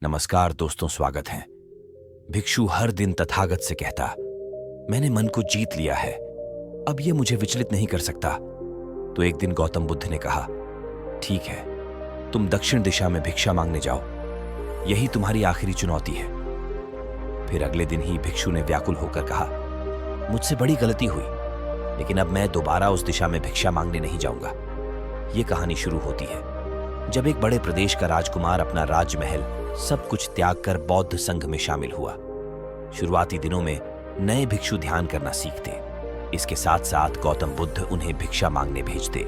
नमस्कार दोस्तों, स्वागत है। भिक्षु हर दिन तथागत से कहता, मैंने मन को जीत लिया है, अब यह मुझे विचलित नहीं कर सकता। तो एक दिन गौतम बुद्ध ने कहा, ठीक है, तुम दक्षिण दिशा में भिक्षा मांगने जाओ, यही तुम्हारी आखिरी चुनौती है। फिर अगले दिन ही भिक्षु ने व्याकुल होकर कहा, मुझसे बड़ी गलती हुई, लेकिन अब मैं दोबारा उस दिशा में भिक्षा मांगने नहीं जाऊंगा। ये कहानी शुरू होती है जब एक बड़े प्रदेश का राजकुमार अपना राजमहल सब कुछ त्याग कर बौद्ध संघ में शामिल हुआ। शुरुआती दिनों में नए भिक्षु ध्यान करना सीखते। इसके साथ साथ गौतम बुद्ध उन्हें भिक्षा मांगने भेजते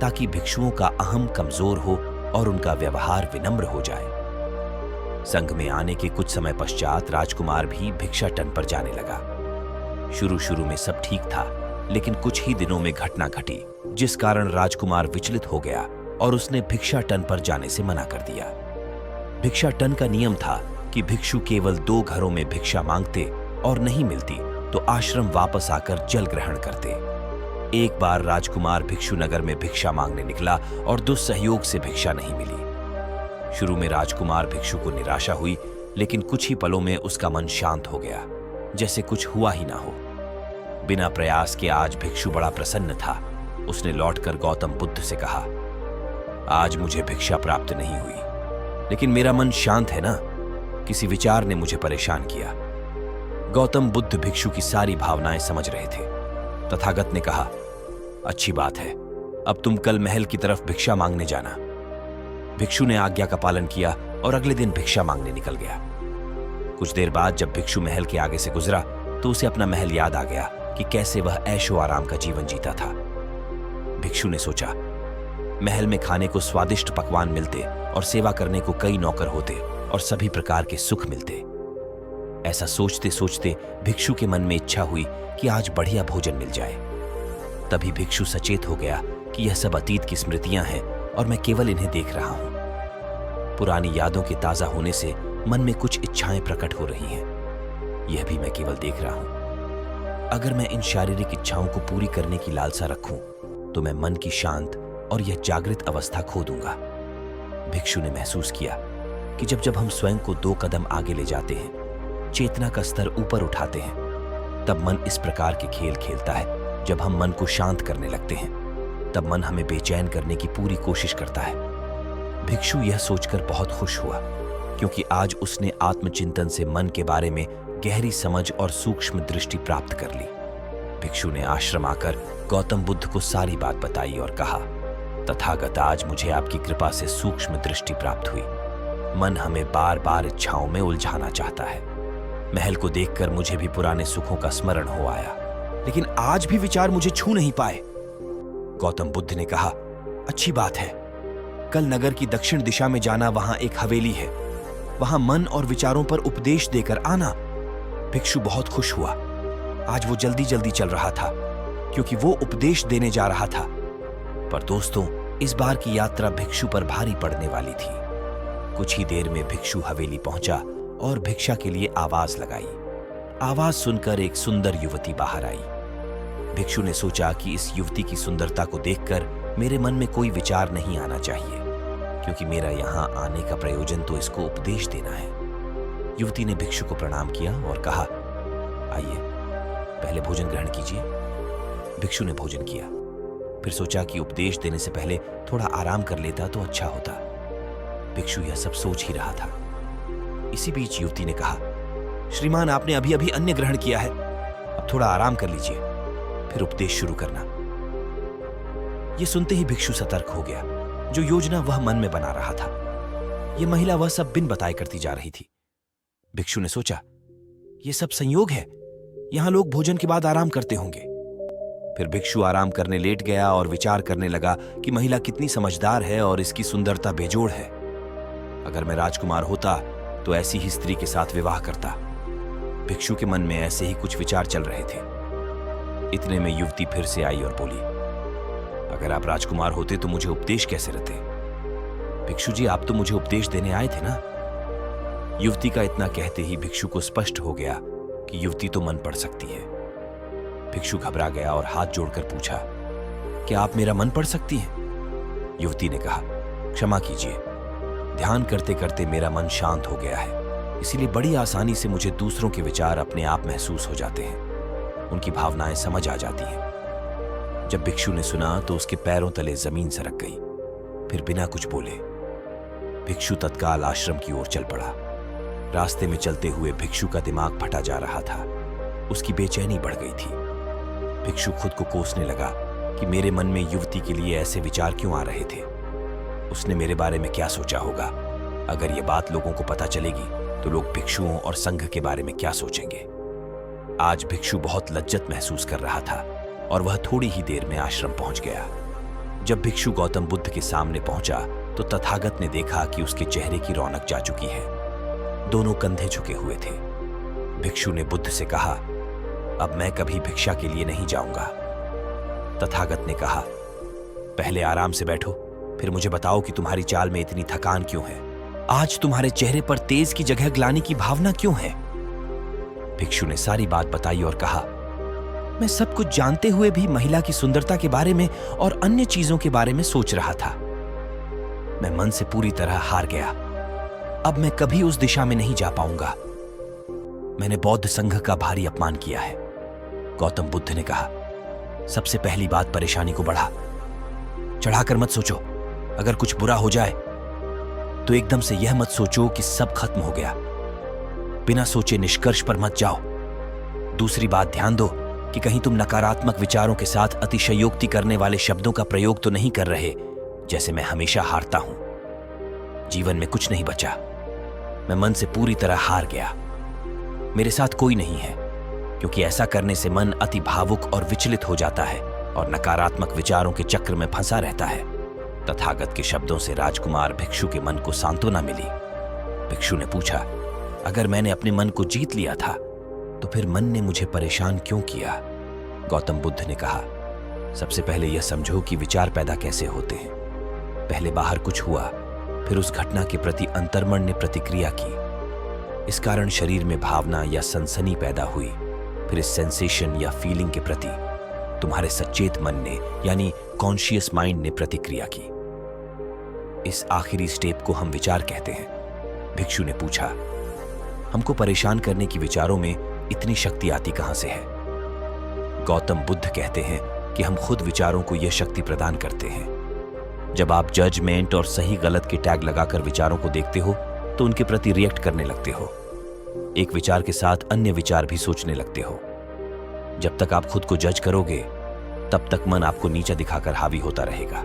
ताकि भिक्षुओं का अहम कमजोर हो और उनका व्यवहार विनम्र हो जाए। संघ में आने के कुछ समय पश्चात राजकुमार भी भिक्षाटन पर जाने लगा। शुरू में सब ठीक था, लेकिन कुछ ही दिनों में घटना घटी जिस कारण राजकुमार विचलित हो गया और उसने भिक्षाटन पर जाने से मना कर दिया। भिक्षाटन का नियम था कि भिक्षु केवल 2 घरों में भिक्षा मांगते और नहीं मिलती तो आश्रम वापस आकर जल ग्रहण करते। एक बार राजकुमार भिक्षु नगर में भिक्षा मांगने निकला और दुस्सहयोग से भिक्षा नहीं मिली। शुरू में राजकुमार भिक्षु को निराशा हुई, लेकिन कुछ ही पलों में उसका मन शांत हो गया, जैसे कुछ हुआ ही ना हो। बिना प्रयास के आज भिक्षु बड़ा प्रसन्न था। उसने लौटकर गौतम बुद्ध से कहा, आज मुझे भिक्षा प्राप्त नहीं हुई, लेकिन मेरा मन शांत है ना। किसी विचार ने मुझे परेशान किया। गौतम बुद्ध भिक्षु की सारी भावनाएं समझ रहे थे। तथागत ने कहा, अच्छी बात है, अब तुम कल महल की तरफ भिक्षा मांगने जाना। भिक्षु ने आज्ञा का पालन किया और अगले दिन भिक्षा मांगने निकल गया। कुछ देर बाद जब भिक्षु महल के आगे से गुजरा तो उसे अपना महल याद आ गया कि कैसे वह ऐशो आराम का जीवन जीता था। भिक्षु ने सोचा, महल में खाने को स्वादिष्ट पकवान मिलते और सेवा करने को कई नौकर होते और सभी प्रकार के सुख मिलते। ऐसा सोचते सोचते भिक्षु के मन में इच्छा हुई कि आज बढ़िया भोजन मिल जाए। तभी भिक्षु सचेत हो गया कि यह सब अतीत की स्मृतियां हैं और मैं केवल इन्हें देख रहा हूं। पुरानी यादों के ताजा होने से मन में कुछ इच्छाएं प्रकट हो रही हैं, यह भी मैं केवल देख रहा हूं। अगर मैं इन शारीरिक इच्छाओं को पूरी करने की लालसा रखूं तो मैं मन की शांत और यह जागृत अवस्था खो दूंगा। भिक्षु ने महसूस किया कि जब हम स्वयं को 2 कदम आगे ले जाते हैं, चेतना का स्तर ऊपर उठाते हैं, तब मन इस प्रकार के खेल खेलता है। जब हम मन को शांत करने लगते हैं, तब मन हमें बेचैन करने की पूरी कोशिश करता है। भिक्षु यह सोचकर बहुत खुश हुआ, क्योंकि आज उसने आत्मचिंतन से मन के बारे में गहरी समझ और सूक्ष्म दृष्टि प्राप्त कर ली। भिक्षु ने आश्रम आकर गौतम बुद्ध को सारी बात बताई और कहा, तथागत, आज मुझे आपकी कृपा से सूक्ष्म दृष्टि प्राप्त हुई। मन हमें बार बार इच्छाओं में उलझाना चाहता है। महल को देखकर मुझे भी पुराने सुखों का स्मरण हो आया, लेकिन आज भी विचार मुझे छू नहीं पाए। गौतम बुद्ध ने कहा, अच्छी बात है, कल नगर की दक्षिण दिशा में जाना, वहां एक हवेली है, वहां मन और विचारों पर उपदेश देकर आना। भिक्षु बहुत खुश हुआ। आज वो जल्दी जल्दी चल रहा था, क्योंकि वो उपदेश देने जा रहा था। पर दोस्तों, इस बार की यात्रा भिक्षु पर भारी पड़ने वाली थी। कुछ ही देर में भिक्षु हवेली पहुंचा और भिक्षा के लिए आवाज लगाई। आवाज सुनकर एक सुंदर युवती बाहर आई। भिक्षु ने सोचा कि इस युवती की सुंदरता को देखकर मेरे मन में कोई विचार नहीं आना चाहिए, क्योंकि मेरा यहां आने का प्रयोजन तो इसको उपदेश देना है। युवती ने भिक्षु को प्रणाम किया और कहा, आइए, पहले भोजन ग्रहण कीजिए। भिक्षु ने भोजन किया, फिर सोचा कि उपदेश देने से पहले थोड़ा आराम कर लेता तो अच्छा होता। भिक्षु यह सब सोच ही रहा था। इसी बीच युवती ने कहा, श्रीमान, आपने अभी अभी अन्न ग्रहण किया है, अब थोड़ा आराम कर लीजिए, फिर उपदेश शुरू करना। यह सुनते ही भिक्षु सतर्क हो गया। जो योजना वह मन में बना रहा था, यह महिला वह सब बिन बताए करती जा रही थी। भिक्षु ने सोचा, यह सब संयोग है, यहां लोग भोजन के बाद आराम करते होंगे। फिर भिक्षु आराम करने लेट गया और विचार करने लगा कि महिला कितनी समझदार है और इसकी सुंदरता बेजोड़ है। अगर मैं राजकुमार होता तो ऐसी ही स्त्री के साथ विवाह करता। भिक्षु के मन में ऐसे ही कुछ विचार चल रहे थे। इतने में युवती फिर से आई और बोली, अगर आप राजकुमार होते तो मुझे उपदेश कैसे रहते? भिक्षु जी, आप तो मुझे उपदेश देने आए थे ना। युवती का इतना कहते ही भिक्षु को स्पष्ट हो गया कि युवती तो मन पढ़ सकती है। भिक्षु घबरा गया और हाथ जोड़कर पूछा, क्या आप मेरा मन पढ़ सकती हैं? युवती ने कहा, क्षमा कीजिए, ध्यान करते करते मेरा मन शांत हो गया है, इसीलिए बड़ी आसानी से मुझे दूसरों के विचार अपने आप महसूस हो जाते हैं, उनकी भावनाएं समझ आ जाती हैं। जब भिक्षु ने सुना तो उसके पैरों तले जमीन सरक गई। फिर बिना कुछ बोले भिक्षु तत्काल आश्रम की ओर चल पड़ा। रास्ते में चलते हुए भिक्षु का दिमाग फटा जा रहा था, उसकी बेचैनी बढ़ गई थी। भिक्षु खुद को कोसने लगा कि मेरे मन में युवती के लिए ऐसे विचार क्यों आ रहे थे। उसने मेरे बारे में क्या सोचा होगा? अगर ये बात लोगों को पता चलेगी तो लोग भिक्षुओं और संघ के बारे में क्या सोचेंगे? आज भिक्षु बहुत लज्जत महसूस कर रहा था और वह थोड़ी ही देर में आश्रम पहुंच गया। जब भिक्षु गौतम बुद्ध के सामने पहुंचा तो तथागत ने देखा कि उसके चेहरे की रौनक जा चुकी है। दोनों कंधे झुके हुए थे। भिक्षु ने बुद्ध से कहा, अब मैं कभी भिक्षा के लिए नहीं जाऊंगा। तथागत ने कहा, पहले आराम से बैठो, फिर मुझे बताओ कि तुम्हारी चाल में इतनी थकान क्यों है? आज तुम्हारे चेहरे पर तेज की जगह ग्लानि की भावना क्यों है? भिक्षु ने सारी बात बताई और कहा, मैं सब कुछ जानते हुए भी महिला की सुंदरता के बारे में और अन्य चीजों के बारे में सोच रहा था। मैं मन से पूरी तरह हार गया। अब मैं कभी उस दिशा में नहीं जा पाऊंगा। मैंने बौद्ध संघ का भारी अपमान किया है। गौतम बुद्ध ने कहा, सबसे पहली बात परेशानी को चढ़ाकर मत सोचो। अगर कुछ बुरा हो जाए तो एकदम से यह मत सोचो कि सब खत्म हो गया। बिना सोचे निष्कर्ष पर मत जाओ। दूसरी बात, ध्यान दो कि कहीं तुम नकारात्मक विचारों के साथ अतिशयोक्ति करने वाले शब्दों का प्रयोग तो नहीं कर रहे, जैसे मैं हमेशा हारता हूं। जीवन में कुछ नहीं बचा। मैं मन से पूरी तरह हार गया। मेरे साथ कोई नहीं है, क्योंकि ऐसा करने से मन अति भावुक और विचलित हो जाता है और नकारात्मक विचारों के चक्र में फंसा रहता है। तथागत के शब्दों से राजकुमार भिक्षु के मन को सांत्वना मिली। भिक्षु ने पूछा, अगर मैंने अपने मन को जीत लिया था तो फिर मन ने मुझे परेशान क्यों किया? गौतम बुद्ध ने कहा, सबसे पहले यह समझो कि विचार पैदा कैसे होते हैं। पहले बाहर कुछ हुआ, फिर उस घटना के प्रति अंतर्मन ने प्रतिक्रिया की। इस कारण शरीर में भावना या सनसनी पैदा हुई। फिर इस सेंसेशन या फीलिंग के प्रति तुम्हारे सचेत मन ने यानी कॉन्शियस माइंड ने प्रतिक्रिया की। इस आखिरी स्टेप को हम विचार कहते हैं। भिक्षु ने पूछा, हमको परेशान करने की विचारों में इतनी शक्ति आती कहां से है? गौतम बुद्ध कहते हैं कि हम खुद विचारों को यह शक्ति प्रदान करते हैं। जब आप जजमेंट और सही गलत के टैग लगाकर विचारों को देखते हो तो उनके प्रति रिएक्ट करने लगते हो। एक विचार के साथ अन्य विचार भी सोचने लगते हो। जब तक आप खुद को जज करोगे तब तक मन आपको नीचा दिखाकर हावी होता रहेगा।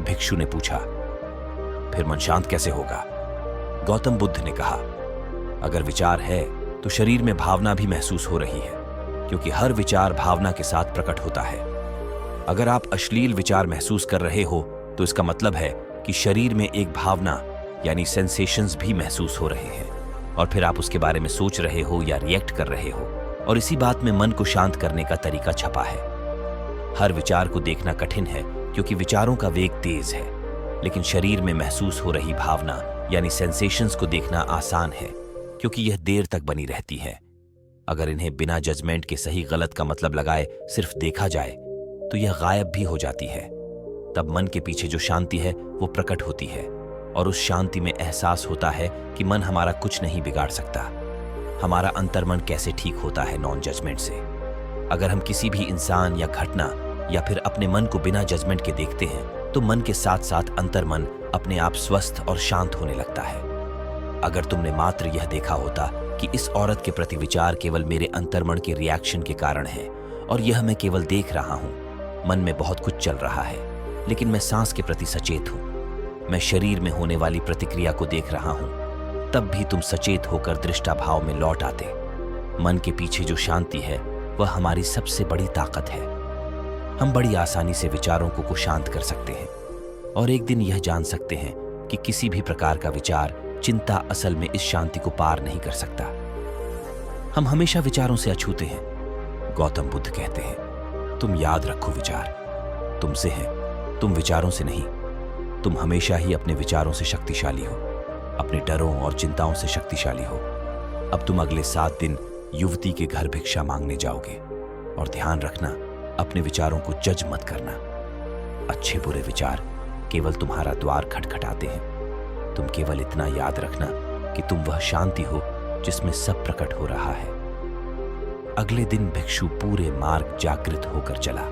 भिक्षु ने पूछा, फिर मन शांत कैसे होगा? गौतम बुद्ध ने कहा, अगर विचार है तो शरीर में भावना भी महसूस हो रही है, क्योंकि हर विचार भावना के साथ प्रकट होता है। अगर आप अश्लील विचार महसूस कर रहे हो तो इसका मतलब है कि शरीर में एक भावना यानी सेंसेशंस भी महसूस हो रहे हैं और फिर आप उसके बारे में सोच रहे हो या रिएक्ट कर रहे हो, और इसी बात में मन को शांत करने का तरीका छपा है। हर विचार को देखना कठिन है क्योंकि विचारों का वेग तेज है, लेकिन शरीर में महसूस हो रही भावना यानी सेंसेशंस को देखना आसान है क्योंकि यह देर तक बनी रहती है। अगर इन्हें बिना जजमेंट के सही गलत का मतलब लगाए सिर्फ देखा जाए तो यह गायब भी हो जाती है। तब मन के पीछे जो शांति है वो प्रकट होती है और उस शांति में एहसास होता है कि मन हमारा कुछ नहीं बिगाड़ सकता। हमारा अंतर्मन कैसे ठीक होता है नॉन जजमेंट से। अगर हम किसी भी इंसान या घटना या फिर अपने मन को बिना जजमेंट के देखते हैं तो मन के साथ साथ अंतर्मन अपने आप स्वस्थ और शांत होने लगता है। अगर तुमने मात्र यह देखा होता कि इस औरत के प्रति विचार केवल मेरे अंतर्मन के रिएक्शन के कारण है और यह मैं केवल देख रहा हूं, मन में बहुत कुछ चल रहा है लेकिन मैं सांस के प्रति सचेत हूं, मैं शरीर में होने वाली प्रतिक्रिया को देख रहा हूं, तब भी तुम सचेत होकर दृष्टा भाव में लौट आते। मन के पीछे जो शांति है वह हमारी सबसे बड़ी ताकत है। हम बड़ी आसानी से विचारों को शांत कर सकते हैं और एक दिन यह जान सकते हैं कि किसी भी प्रकार का विचार, चिंता असल में इस शांति को पार नहीं कर सकता। हम हमेशा विचारों से अछूते हैं। गौतम बुद्ध कहते हैं, तुम याद रखो विचार तुमसे हैं, तुम विचारों से नहीं। तुम हमेशा ही अपने विचारों से शक्तिशाली हो, अपने डरों और चिंताओं से शक्तिशाली हो। अब तुम अगले 7 दिन युवती के घर भिक्षा मांगने जाओगे और ध्यान रखना, अपने विचारों को जज मत करना। अच्छे बुरे विचार केवल तुम्हारा द्वार खटखटाते हैं। तुम केवल इतना याद रखना कि तुम वह शांति हो जिसमें सब प्रकट हो रहा है। अगले दिन भिक्षु पूरे मार्ग जागृत होकर चला।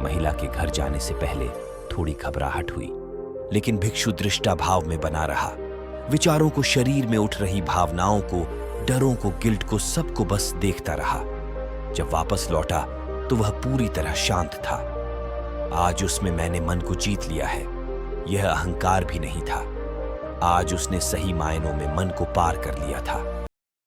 महिला के घर जाने से पहले थोड़ी घबराहट हुई, लेकिन भिक्षु दृष्टा भाव में बना रहा। विचारों को, शरीर में उठ रही भावनाओं को, डरों को, गिल्ट को, सबको बस देखता रहा। जब वापस लौटा तो वह पूरी तरह शांत था। आज उसमें मैंने मन को जीत लिया है, यह अहंकार भी नहीं था। आज उसने सही मायनों में मन को पार कर लिया था।